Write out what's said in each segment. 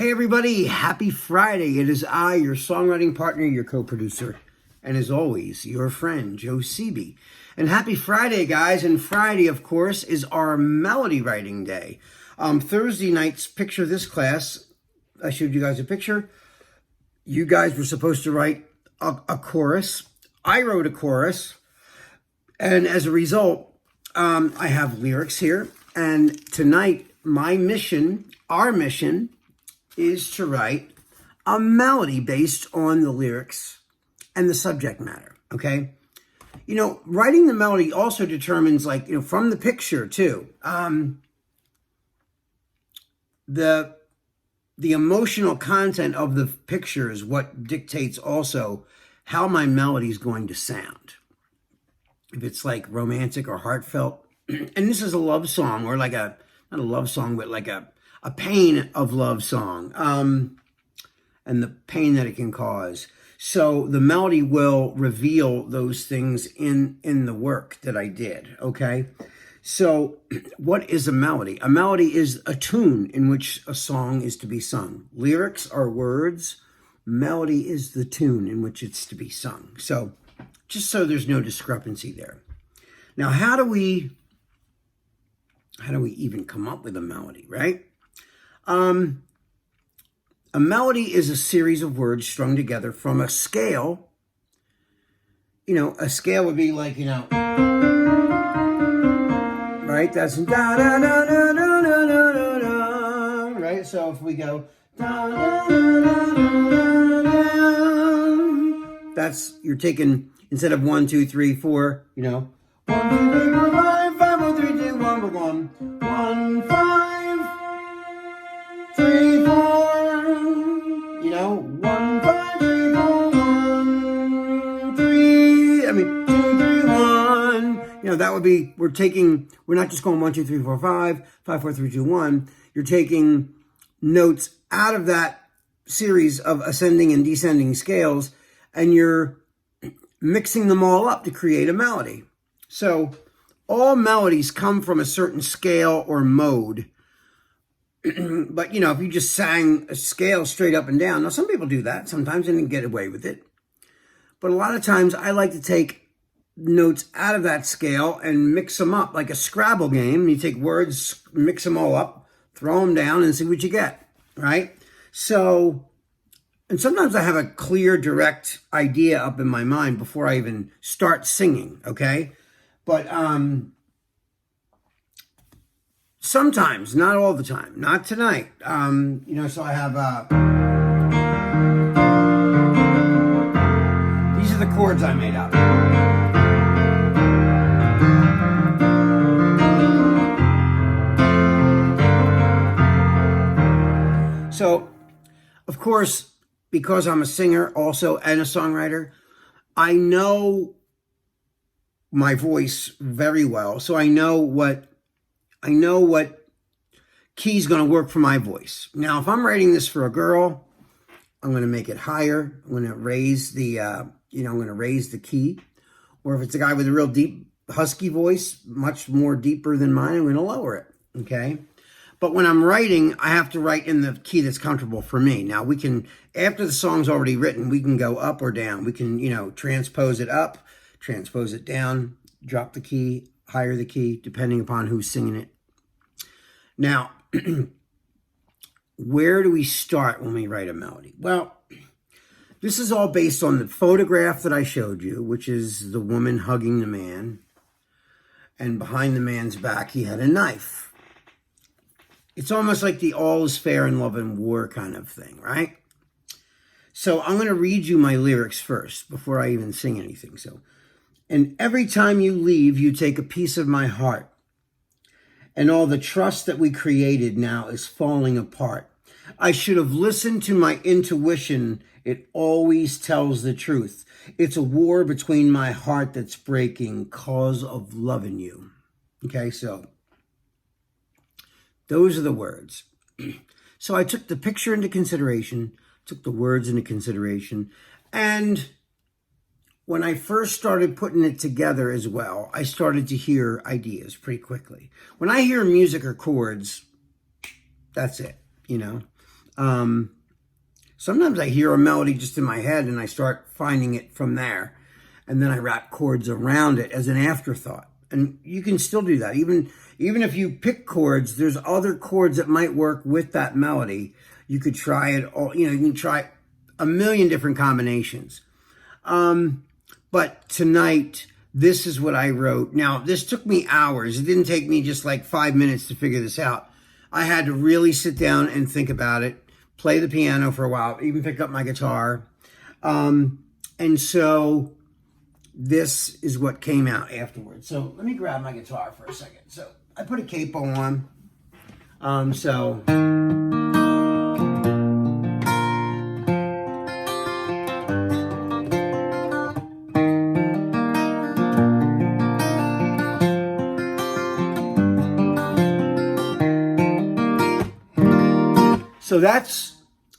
Hey everybody, happy Friday. It is I, your songwriting partner, your co-producer, and as always, your friend, Joe Seeby. And happy Friday, guys. And Friday, of course, is our melody writing day. Thursday night's Picture This class, I showed you guys a picture. You guys were supposed to write a chorus. I wrote a chorus. And as a result, I have lyrics here. And tonight, my mission, our mission, is to write a melody based on the lyrics and the subject matter, okay? You know, writing the melody also determines, like, you know, from the picture too. The emotional content of the picture is what dictates also how my melody is going to sound. If it's like romantic or heartfelt, and this is a love song, or like not a love song, but like a pain of love song, and the pain that it can cause. So the melody will reveal those things in the work that I did, okay? So what is a melody? A melody is a tune in which a song is to be sung. Lyrics are words. Melody is the tune in which it's to be sung. So just so there's no discrepancy there. Now, how do we even come up with a melody, right? A melody is a series of words strung together from a scale. You know, a scale would be like, you know, right? That's da da da da da da da da, right? So if we go da da da da da da, that's, you're taking, instead of 1, 2, 3, 4, you know, 1, 2, 3, 4, 5, 5, 4, 3, 2, 1, 1, 1, 5, 3, 4, you know, 1, 5, 3, 4, 1, 3, I mean, 2, 3, 1, you know, that would be, we're not just going 1, 2, 3, 4, 5, 5, 4, 3, 2, 1, you're taking notes out of that series of ascending and descending scales, and you're mixing them all up to create a melody. So all melodies come from a certain scale or mode. But, you know, if you just sang a scale straight up and down, now some people do that sometimes and get away with it. But a lot of times I like to take notes out of that scale and mix them up like a Scrabble game. You take words, mix them all up, throw them down and see what you get, right? So, and sometimes I have a clear, direct idea up in my mind before I even start singing, okay? But sometimes, not all the time, not tonight. You know, so I have, these are the chords I made up. So, of course, because I'm a singer also and a songwriter, I know my voice very well. So I know what key is going to work for my voice. Now, if I'm writing this for a girl, I'm going to make it higher. I'm going to raise the, I'm going to raise the key. Or if it's a guy with a real deep, husky voice, much more deeper than mine, I'm going to lower it, okay? But when I'm writing, I have to write in the key that's comfortable for me. Now, we can, after the song's already written, we can go up or down. We can, you know, transpose it up, transpose it down, drop the key, higher the key, depending upon who's singing it. Now, where do we start when we write a melody? Well, this is all based on the photograph that I showed you, which is the woman hugging the man. And behind the man's back, he had a knife. It's almost like the all is fair in love and war kind of thing, right? So I'm going to read you my lyrics first before I even sing anything. So, and every time you leave, you take a piece of my heart. And all the trust that we created now is falling apart. I should have listened to my intuition. It always tells the truth. It's a war between my heart that's breaking cause of loving you. Okay, so those are the words. So I took the picture into consideration, took the words into consideration, and when I first started putting it together as well, I started to hear ideas pretty quickly. When I hear music or chords, that's it, you know. Sometimes I hear a melody just in my head and I start finding it from there. And then I wrap chords around it as an afterthought. And you can still do that. Even if you pick chords, there's other chords that might work with that melody. You could try it all, you can try a million different combinations. But tonight, this is what I wrote. Now, this took me hours. It didn't take me just like 5 minutes to figure this out. I had to really sit down and think about it, play the piano for a while, even pick up my guitar. And so this is what came out afterwards. So let me grab my guitar for a second. So I put a capo on. So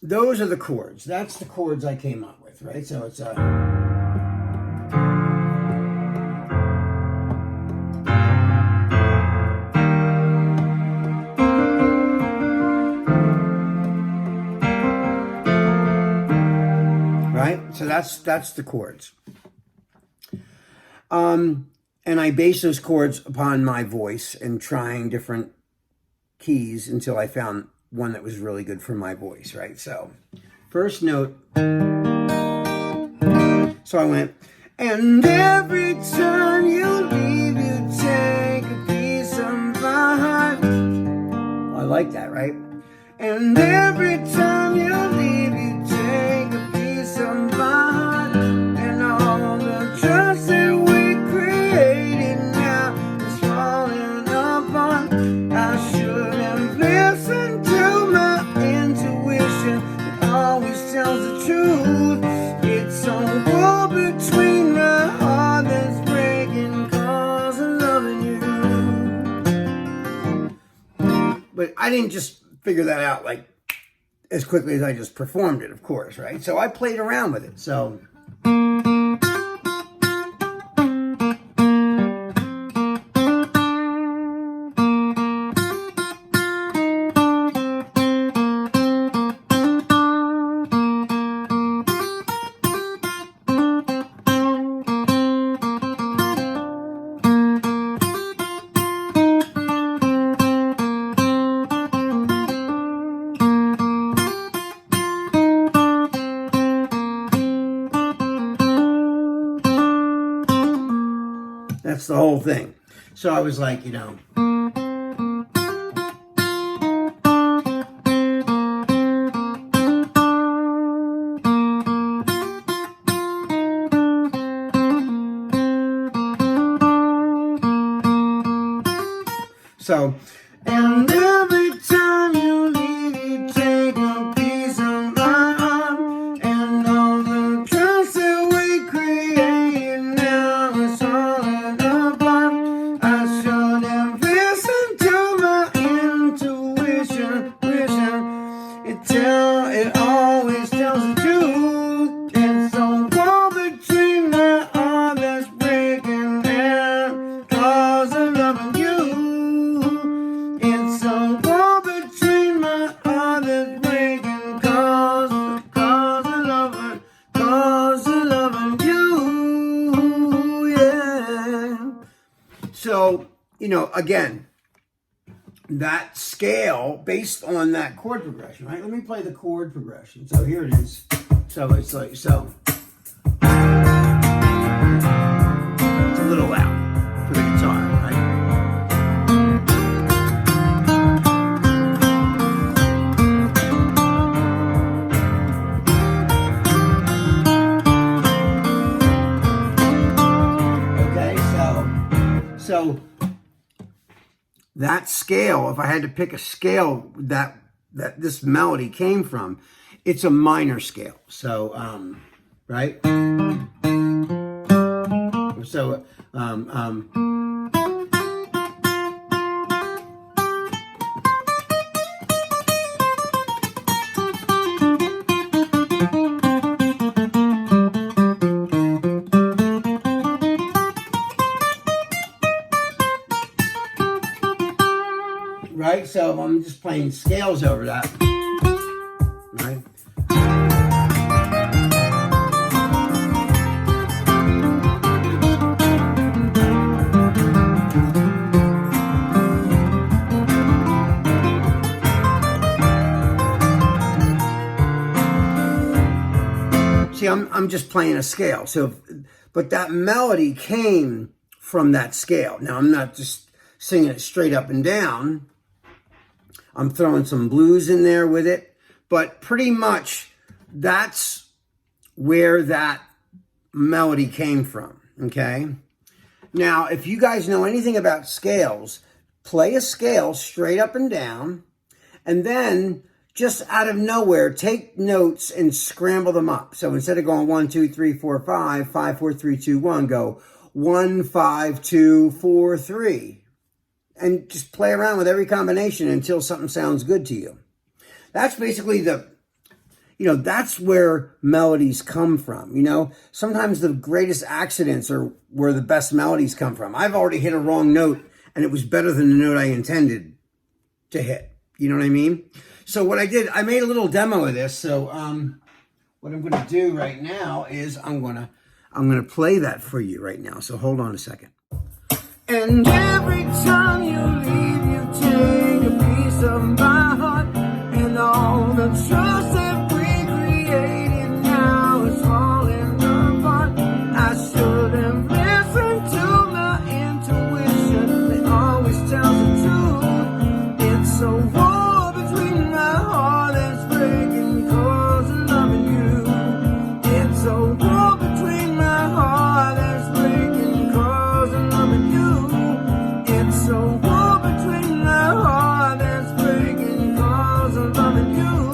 those are the chords. That's the chords I came up with, right? So it's right? So that's the chords. And I base those chords upon my voice and trying different keys until I found one that was really good for my voice, right? So first note, so I went, and every time you leave, you take a piece of my heart. I like that, right? And every time you leave, you take a piece of my heart, and all the trust that we created now is falling apart. I should have listened to my intuition. It always tells the truth. It's a war between the heart that's breaking cause of loving you. But I didn't just figure that out like as quickly as I just performed it, of course, right? So I played around with it. So that's the whole thing. So I was like, so, and every time you leave, you take a piece of my heart, and all the trust that we created now is falling apart. I should have listened to my intuition, it always tells the truth. It's a war between the heart that's breaking and cause of loving you. It's a war between my heart that's breaking cause of loving you, yeah. So, again, that scale based on that chord progression, right? Let me play the chord progression. So here it is. So it's like, so. It's a little loud for the guitar, right? So that scale, if I had to pick a scale that this melody came from, it's a minor scale. So, right? So, right? So I'm just playing scales over that. See, I'm just playing a scale. So, but that melody came from that scale. Now, I'm not just singing it straight up and down. I'm throwing some blues in there with it. But pretty much that's where that melody came from, okay? Now, if you guys know anything about scales, play a scale straight up and down, and then just out of nowhere, take notes and scramble them up. So instead of going 1, 2, 3, 4, 5, 5, 4, 3, 2, 1, go 1, 5, 2, 4, 3. And just play around with every combination until something sounds good to you. That's basically that's where melodies come from. Sometimes the greatest accidents are where the best melodies come from. I've already hit a wrong note, and it was better than the note I intended to hit. You know what I mean? So what I did, I made a little demo of this. So what I'm going to do right now is I'm going to play that for you right now. So hold on a second. And every time you leave, you take a piece of my heart, and all the trust that we created now is falling apart. I should have listened to my intuition. It always tells the truth. It's a war between my heart that's breaking cause of loving you. It's a war between my heart that's breaking cause of loving you. It's a war between my heart that's breaking cause of loving you.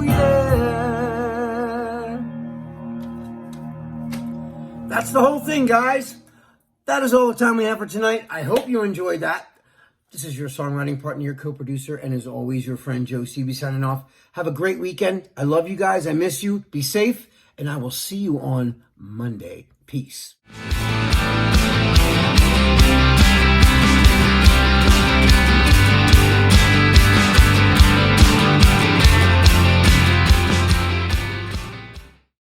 Yeah. That's the whole thing, guys. That is all the time we have for tonight. I hope you enjoyed that. This is your songwriting partner, your co-producer, and as always, your friend Joe Seavey signing off. Have a great weekend. I love you guys. I miss you. Be safe, and I will see you on Monday. Peace.